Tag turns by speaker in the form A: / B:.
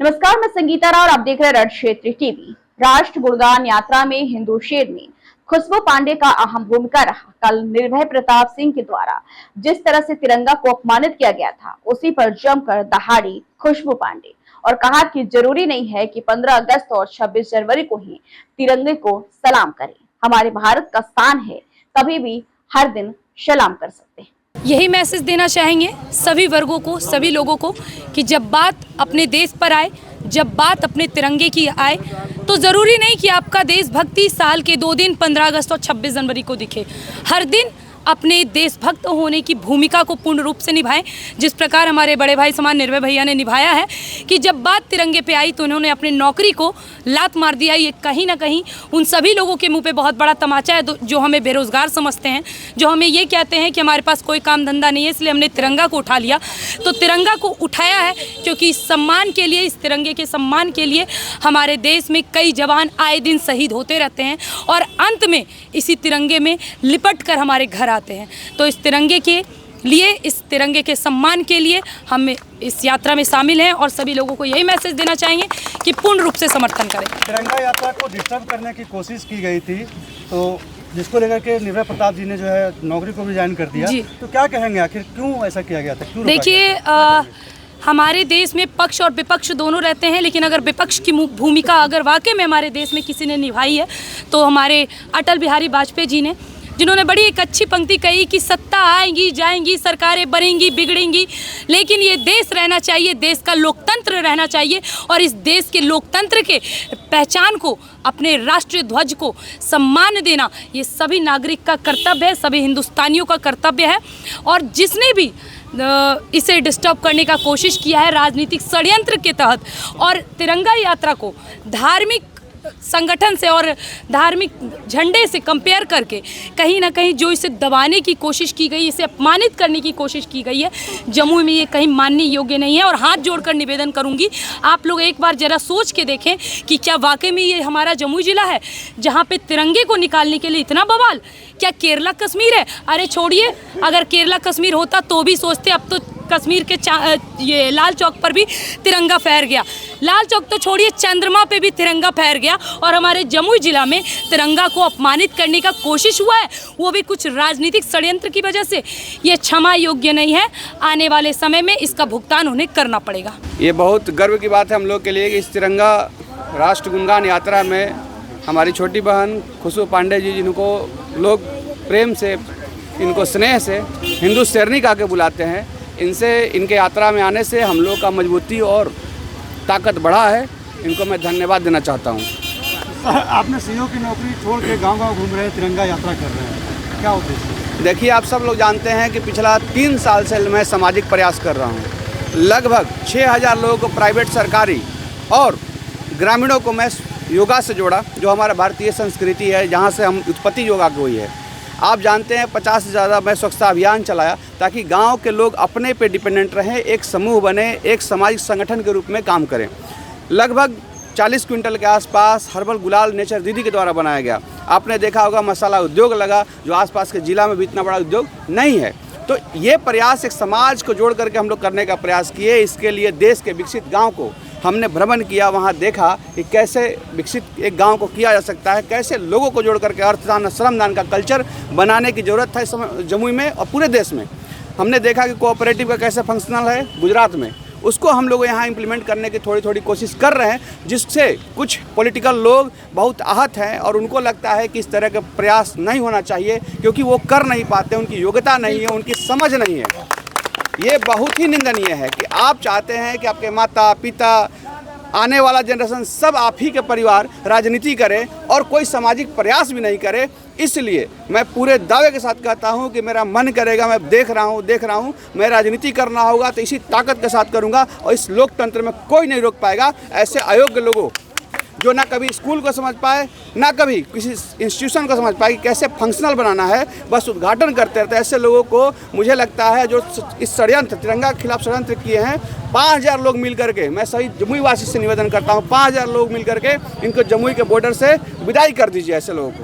A: नमस्कार, मैं संगीता राव और आप देख रहे हैं रण क्षेत्र टीवी। राष्ट्र गुणगान यात्रा में हिंदू शेर में खुशबू पांडे का अहम भूमिका रहा। कल निर्भय प्रताप सिंह के द्वारा जिस तरह से तिरंगा को अपमानित किया गया था, उसी पर जमकर दहाड़ी खुशबू पांडे और कहा कि जरूरी नहीं है कि 15 अगस्त और 26 जनवरी को ही तिरंगे को सलाम करें। हमारे भारत का शान है, कभी भी हर दिन सलाम कर सकते हैं।
B: यही मैसेज देना चाहेंगे सभी वर्गों को, सभी लोगों को कि जब बात अपने देश पर आए, जब बात अपने तिरंगे की आए, तो ज़रूरी नहीं कि आपका देशभक्ति साल के 2 दिन 15 अगस्त और 26 जनवरी को दिखे। हर दिन अपने देशभक्त होने की भूमिका को पूर्ण रूप से निभाएं, जिस प्रकार हमारे बड़े भाई समान निर्भय भैया ने निभाया है कि जब बात तिरंगे पे आई तो उन्होंने अपनी नौकरी को लात मार दिया। ये कहीं ना कहीं उन सभी लोगों के मुंह पे बहुत बड़ा तमाचा है जो हमें बेरोजगार समझते हैं, जो हमें ये कहते हैं कि हमारे पास कोई काम धंधा नहीं है, इसलिए हमने तिरंगा को उठा लिया। तो तिरंगा को उठाया है क्योंकि इस सम्मान के लिए, इस तिरंगे के सम्मान के लिए हमारे देश में कई जवान आए दिन शहीद होते रहते हैं और अंत में इसी तिरंगे में लिपट कर हमारे घर आते हैं। तो इस तिरंगे के लिए, इस तिरंगे के सम्मान के लिए हम इस यात्रा में शामिल हैं और सभी लोगों को यही मैसेज देना चाहेंगे कि पूर्ण रूप से समर्थन करें।
C: तिरंगा यात्रा को डिस्टर्ब करने की कोशिश की गई थी, तो जिसको लेकर के निर्भय प्रताप जी ने जो है नौकरी को रिजाइन कर दिया, तो क्या कहेंगे, आखिर क्यों ऐसा किया गया था, क्यों? देखिए,
B: हमारे देश में पक्ष और विपक्ष दोनों रहते हैं, लेकिन अगर विपक्ष की भूमिका अगर वाकई में हमारे देश में किसी ने निभाई है तो हमारे अटल बिहारी वाजपेयी जी ने, जिन्होंने बड़ी एक अच्छी पंक्ति कही कि सत्ता आएंगी जाएंगी, सरकारें बनेंगी बिगड़ेंगी, लेकिन ये देश रहना चाहिए, देश का लोकतंत्र रहना चाहिए और इस देश के लोकतंत्र के पहचान को, अपने राष्ट्रीय ध्वज को सम्मान देना ये सभी नागरिक का कर्तव्य है, सभी हिंदुस्तानियों का कर्तव्य है। और जिसने भी इसे डिस्टर्ब करने का कोशिश किया है राजनीतिक षड्यंत्र के तहत और तिरंगा यात्रा को धार्मिक संगठन से और धार्मिक झंडे से कंपेयर करके कहीं ना कहीं जो इसे दबाने की कोशिश की गई, इसे अपमानित करने की कोशिश की गई है, जमुई में ये कहीं मानने योग्य नहीं है। और हाथ जोड़कर निवेदन करूंगी, आप लोग एक बार जरा सोच के देखें कि क्या वाकई में ये हमारा जमुई जिला है जहाँ पे तिरंगे को निकालने के लिए इतना बवाल? क्या केरला कश्मीर है? अरे छोड़िए, अगर केरला कश्मीर होता तो भी सोचते। अब तो कश्मीर के ये लाल चौक पर भी तिरंगा फहर गया। लाल चौक तो छोड़िए, चंद्रमा पे भी तिरंगा फहर गया और हमारे जमुई जिला में तिरंगा को अपमानित करने का कोशिश हुआ है, वो भी कुछ राजनीतिक षड्यंत्र की वजह से। ये क्षमा योग्य नहीं है, आने वाले समय में इसका भुगतान उन्हें करना पड़ेगा।
D: ये बहुत गर्व की बात है हम लोग के लिए कि इस तिरंगा राष्ट्र गुणगान यात्रा में हमारी छोटी बहन खुशबू पांडे जी, जिनको लोग प्रेम से, इनको स्नेह से हिंदू शेरनी कहा के बुलाते हैं, इनसे, इनके यात्रा में आने से हम लोग का मजबूती और ताकत बढ़ा है। इनको मैं धन्यवाद देना चाहता हूँ।
C: आपने सीओ की नौकरी छोड़ के गांव-गांव घूम रहे हैं, तिरंगा यात्रा कर रहे हैं, क्या उद्देश्य?
D: देखिए, आप सब लोग जानते हैं कि पिछला 3 साल से मैं सामाजिक प्रयास कर रहा हूँ। लगभग 6000 लोगों को प्राइवेट, सरकारी और ग्रामीणों को मैं योगा से जोड़ा, जो हमारा भारतीय संस्कृति है, जहाँ से हम उत्पत्ति योगा की हुई है। आप जानते हैं 50 से ज़्यादा मैं स्वच्छता अभियान चलाया ताकि गांव के लोग अपने पे डिपेंडेंट रहें, एक समूह बने, एक सामाजिक संगठन के रूप में काम करें। लगभग 40 क्विंटल के आसपास हर्बल गुलाल नेचर दीदी के द्वारा बनाया गया। आपने देखा होगा मसाला उद्योग लगा, जो आसपास के जिला में भी इतना बड़ा उद्योग नहीं है। तो ये प्रयास एक समाज को जोड़ करके हम लोग करने का प्रयास किए। इसके लिए देश के विकसित गाँव को हमने भ्रमण किया, वहाँ देखा कि कैसे विकसित एक गांव को किया जा सकता है, कैसे लोगों को जोड़ करके अर्थदान, श्रमदान का कल्चर बनाने की ज़रूरत है जमुई में और पूरे देश में। हमने देखा कि कोऑपरेटिव का कैसे फंक्शनल है गुजरात में, उसको हम लोग यहाँ इम्प्लीमेंट करने की थोड़ी थोड़ी कोशिश कर रहे हैं, जिससे कुछ पॉलिटिकल लोग बहुत आहत हैं और उनको लगता है कि इस तरह के प्रयास नहीं होना चाहिए क्योंकि वो कर नहीं पाते, उनकी योग्यता नहीं है, उनकी समझ नहीं है। ये बहुत ही निंदनीय है कि आप चाहते हैं कि आपके माता पिता, आने वाला जनरेशन सब आप ही के परिवार राजनीति करे और कोई सामाजिक प्रयास भी नहीं करे। इसलिए मैं पूरे दावे के साथ कहता हूं कि मेरा मन करेगा, मैं देख रहा हूं, मैं राजनीति करना होगा तो इसी ताकत के साथ करूंगा और इस लोकतंत्र में कोई नहीं रोक पाएगा। ऐसे अयोग्य लोगों जो ना कभी स्कूल को समझ पाए, ना कभी किसी इंस्टीट्यूशन को समझ पाए कि कैसे फंक्शनल बनाना है, बस उद्घाटन करते रहते हैं, ऐसे लोगों को मुझे लगता है जो इस षड्यंत्र, तिरंगा के खिलाफ षड्यंत्र किए हैं, 5000 लोग मिल करके, मैं सही जमुई वासी से निवेदन करता हूँ, 5000 लोग मिल करके इनको जमुई के बॉर्डर से विदाई कर दीजिए ऐसे लोगों को।